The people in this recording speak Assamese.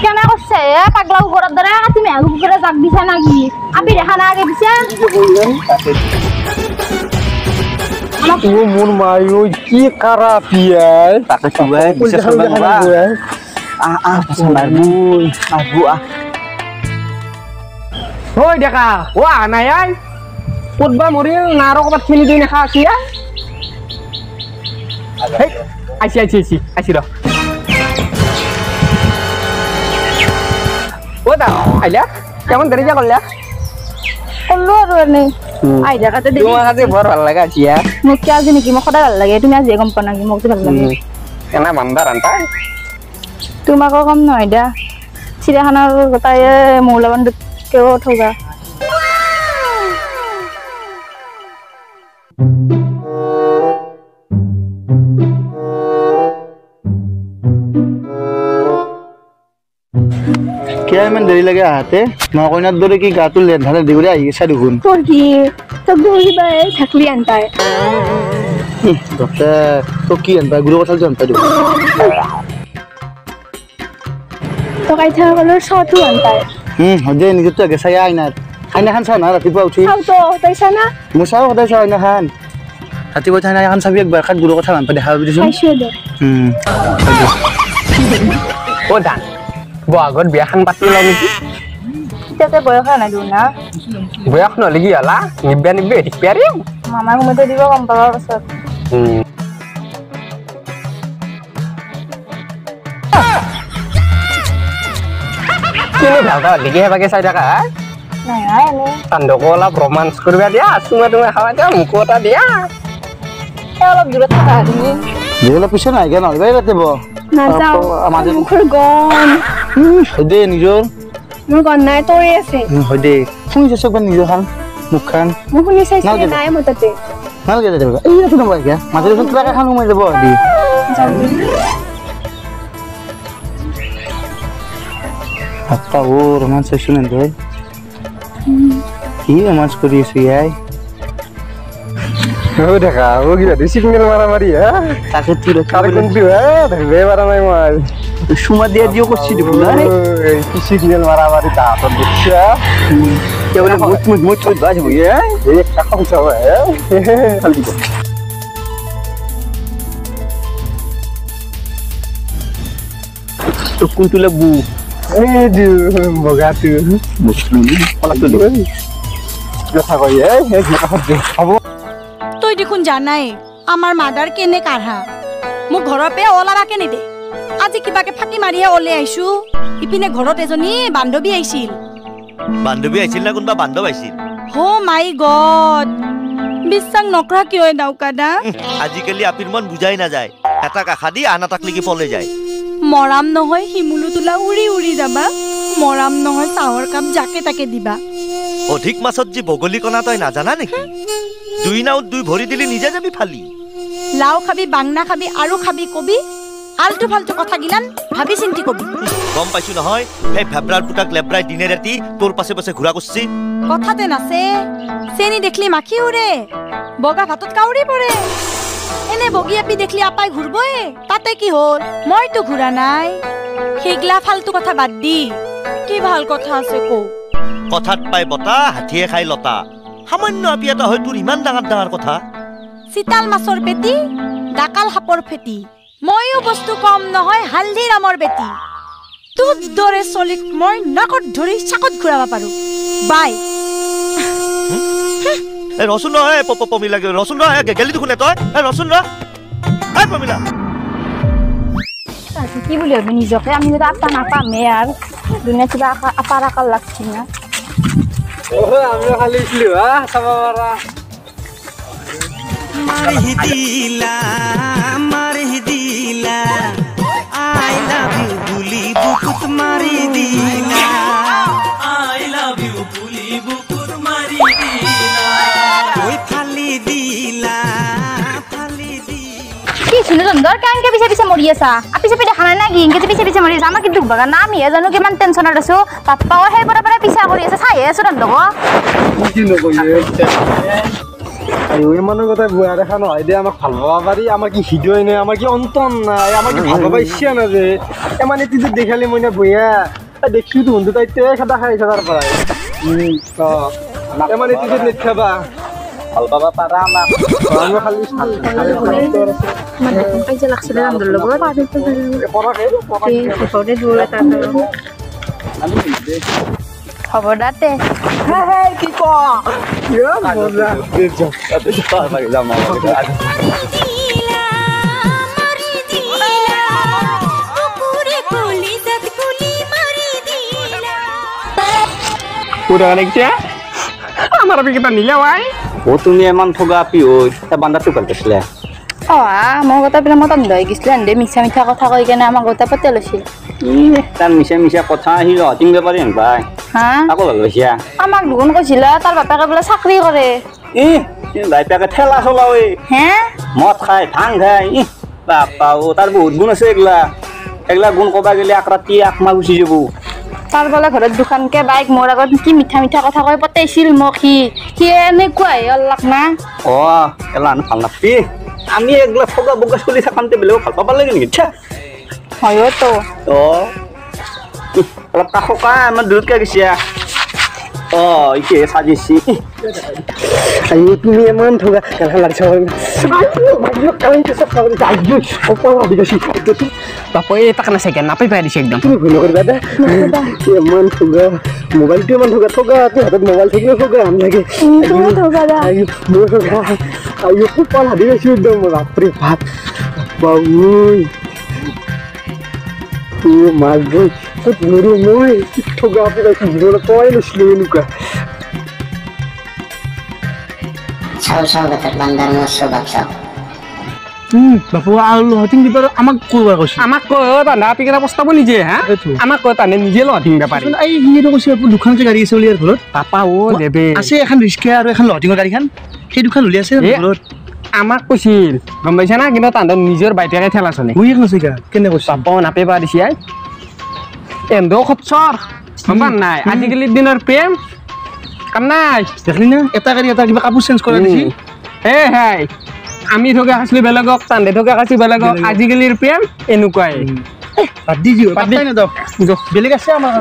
কেনে করছে পাগলা উপরের ধরে তুমি আগে উপরে জাগ দিছা নাকি আমি দেখা না আগে দিছা ও মোর মাই ওই কি কারা পিয়াই তাকে চুবাই দিছে সবা মারবু মারবু ওই দেখা ও আনাই আই ফুটবা মরিল না আর কবাত খেলি দিই না খাসি আইছি র ও দা আইলা কেমন দেরি যা করলা করলো আর এনে আই দেখাতে দেখি তোমার কাছে বড় ভালো লাগা চিয়া মোক কি আজ নাকি মোক সদায় ভাল লাগে তুমি আজ গম পা নাকি মোক ভাল লাগে কেনা বান্দার আনতা তোমাকে কম নহয় দা চিড়িয়াখানার গোটাই মৌলাবান কেউ ঠগা क्या इमान देरी लगे आते ना कोई ना दौरे की गातुल ले धारे दिगुरे आई सारी गुन তোর কি তো দৌড়ি বাই থাকলি আনতায় डॉक्टर तो की अंता गुरु কথা জানতা দিও তো কাই থাকা কলর শটু আনতায় হদে নিজে তো আগে সাই আইনা আইনা খান সাও না ৰাতিপুৱা উঠি চাও তো তাইছা না মুসাও হদে সাও আইনা খান ৰাতিপুৱা থানা খান চাবি একবাৰ খাত গুরু কথা জানতা দেখা দিছুন আইছো দে ও দান বগত বিয়াখান পাতি লও নেকি তেতে বয়স না দিও না বয়স নহলে কি হলা নিব্বে ঠিক পারি মামার ঘুমতে দিব কম পাওয়ার পাছত কিনে ভালটা লিখি হেবাকে চাই থাকা নাই নাই এনে তাণ্ডকো অলপ ৰোমান্স কৰিবা দিয়া চুমা তুমি খাৱা দিয়া মোকো এটা দিয়া অলপ দূৰত থাকা তুমি দেলা পিছে নাই কেন হইবাই ৰাতে ব না যাও আমাদেৰ মুখৰ গন হদে নিজৰ মোৰ গন নাই তোৰে আছে হদে শুনি যাছ কোন নিজৰ খান মুখ খান মোক শুনি চাইছে নাই মততে নালগে দে এই তো নবাই কে মাঝে কোন ট্রাকে খান উমাই যাব দি যাও আপা ও রোমান্স শুনেন দে কি রোমান্স করিস ইয়াই ও দেখা ও কি রে সিগন্যাল মারামারি হ্যাঁ তাকে তুই কার কোন দিও হ্যাঁ দেখবে মারা নাই মার সুমা দিয়ে দিও করছি দিব না রে এই কি সিগন্যাল মারামারি তা তো দেখছা কেবল মুচ বাজ হইয়ে এই একটা কথা হ্যাঁ খালি দিব তো কোন তুলে বু এই যে বগাতু মুসলিম পলা তো কথা কই এই কথা হবো তুই দেখুন জানাই আমার মাদার কেনে কাঢ়া মোক ঘৰৰ পে ওলাবাকে নিদে আজি কিবাকে ফাঁকি মাৰিহে ওলাই আইছো ইপিনে ঘৰত এজনী বান্ধৱী আইছিল না কোনবা বান্ধৱ আইছিল হো মাই গড বিশ্বাস নকৰা কিয় দাউকাদা আজিকালি আপিৰ মন বুজাই না যায় এটা কাখা দি আন এটাক লাগি পলে যায় মৰাম নহয় হিমুলু তোলা উৰি উৰি যাবা মৰাম নহয় চাহৰ কাপ যাকে তাকে দিবা অধিক মাছত যি বগলী কণা তই নাজানা নেকি দুই নাওত দুই ভৰি দিলি নিজে যাবি ফালি লাও খাবি বাংনা খাবি আৰু খাবি কবি আলটু ফালটু কথা গিলান ভাবি চিন্তি কবি গম পাইছো নহয় এই ফেব্ৰাৰ পুটাক লেব্ৰাই দিনে ৰাতি তোৰ পাছে পাছে ঘূৰা কৰছি কথাতে নাছে চেনি দেখলি মাখি উৰে বগা ভাতত কাউৰি পৰে এনে বগি আপি দেখলি আপাই ঘূৰবয়ে তাতে কি হ'ল মইতো ঘূৰা নাই সেইগলা ফালতু কথা বাদ দি কি ভাল কথা আছে কও কথাত পাই বতা হাতীয়ে খাই লতা সামান্য আপি এটা হয় তোৰ ইমান ডাঙৰ ডাঙৰ কথা চিতাল মাছৰ পেটি ডাকাল সাপৰ ফেটি মইও বস্তু কম নহয় হালধি ৰামৰ বেটি তোৰ দৰে চলিক মই নাকত ধৰি চাকত ঘূৰাব পাৰো বাই এই ৰচুন ৰ পমিলা ৰচুন ৰ গেলি দেখোন তই এই ৰচুন ৰ এই পমিলা কি বুলি ভাবি নিজকে আমি যদি আপা নাপামে আর দুনিয়া কিবা আপার আকাল লাগছি না আমিও খালি ছিল চাবা মারা মারহি দিলা আই লাভ ইউ বুলি বুকুত মারি দিলা আই লাভ ইউ বুলি বুকুত মারি দিলা ওই ফালি দিলা কি সুনীলন্দৰ কেনেকে পিছে পিছে মৰি আছা আপি চাপি দেখা নাই নেকি ইনকে পিছে পিছে মৰি আছা আমাৰ কিন্তু বাগান না আমিহে জানো কিমান টেনচনত আছো পাপ্পাও সেই পৰা পিছা কৰি আছে চাইহে আছো ৰন্ধক কি নকয় আইও এমানৰ কথা বুয়া দেখা নহয় দে আমাক ভাল পাবা পাৰি আমাৰ কি হৃদয় নাই আমাৰ কি অন্তন নাই আমাৰ কি ভাল পাবা ইচ্ছা নাই যে এমানে তিজে দেখালে মই না বুয়া দেখিও তো হন্দু তাইতে খাতা খাইছে তাৰ পৰাই এমানে তিজে নেখাবা ভাল পাবা পাৰা আমাক আমি খালি মানে কাইজা লাগছিলে ৰন্ধৰ লগত খবৰ দাতে কি ক মজা আমার বিকেটা নিলে ভাই ও তুমি এমন ঠগা আপি ওই তা বান্দাটো কাটছিলে মোৰ কথা পেলাই মই তন্ধ হৈ গৈছিলে এনে মিছা মিছা কথা কৈ কেনে আমাৰ কথা পাতি লৈছিল তাৰ মিছা মিছা কথা আহিল তিন বেপাৰী হেন পাই হা আকৌ ভাল পাইছা আমাক দুগুণ কৈছিলে তাৰ বাপেকে বোলে চাকৰি কৰে বাইপাকে ঠেলা চলা ঐ হে মদ খাই ভাং খাই বাপা ও তাৰ বহুত গুণ আছে এগলা এগলা গুণ কবা গেলে আকৰাতি আকমা গুচি যাব তাৰ বোলে ঘৰত দুখনকে বাইক মোৰ আগত কি মিঠা মিঠা কথা কৈ পতাইছিল মোক সি এনেকুৱাই অল্লাক না এলা ভাল নাপি আমি এগলা ঠগা বগা চলি থাকান্তে বেলেগ ভাল পাব লাগে নেকি হয়তো অলপ কাষকা আমাৰ দূৰতকে গৈছে ইকে সাজিছি আইও তুমি এমন ঠগা কেলা লাগছে বাপা এই তাক না সেকেন্ড নাপাই পাই দিছে একদম তুমি ভুল কৰিবা দা এমন ঠগা মোবাইলটো এমন ঠগা তুই হাতত মোবাইল থাকিলে ঠগা আম লাগে আইও মোৰ ঠগা আইও কুপাল হাদি গৈছে একদম বাপৰে বাপ বাবুই ও মাগো কত নৰু মই ঠগা আপি পাইছো জীবন কই নছিল এনেকুৱা চাও চাও বেটাৰ বান্দাৰ মৎস্য বাচ্চা বাপু আৰু লহটিং দিবৰ আমাক কইবা কৈছে আমাক কই বান্ধা পিকেটা প্ৰস্তাব নিজে হা আমাক কই তানে নিজে লহটিং বেপাৰী এই হিৰো কৈছে আপু দুখন যে গাড়ী আছে ওলিয়াৰ ঘৰত পাপা ও দেবে আছে এখন ৰিস্কা আৰু এখন লহটিংৰ গাড়ীখন সেই দুখন উলি আছে ঘৰত আমাক কৈছিল গম পাইছা না কিন্তু তান্দ নিজৰ বাইটাকে ঠেলা চলে হুই কৈছে কেনে কৈছে পাপা নাপে পা দিছি আই এন্দো খচ্চৰ গম নাই আজিকালি দিনৰ প্ৰেম কাম নাই দেখলি না এটা গাড়ী এটা কিবা কাপোৰ চেঞ্জ কৰা দিছি হাই আমি ঠগা খাইছিলো বেলেগক তান্দে ঠগা খাইছি বেলেগক আজিকালিৰ প্ৰেম এনেকুৱাই বাদ দি দিও পাতাই না দক বেলেগ আছে আমাৰ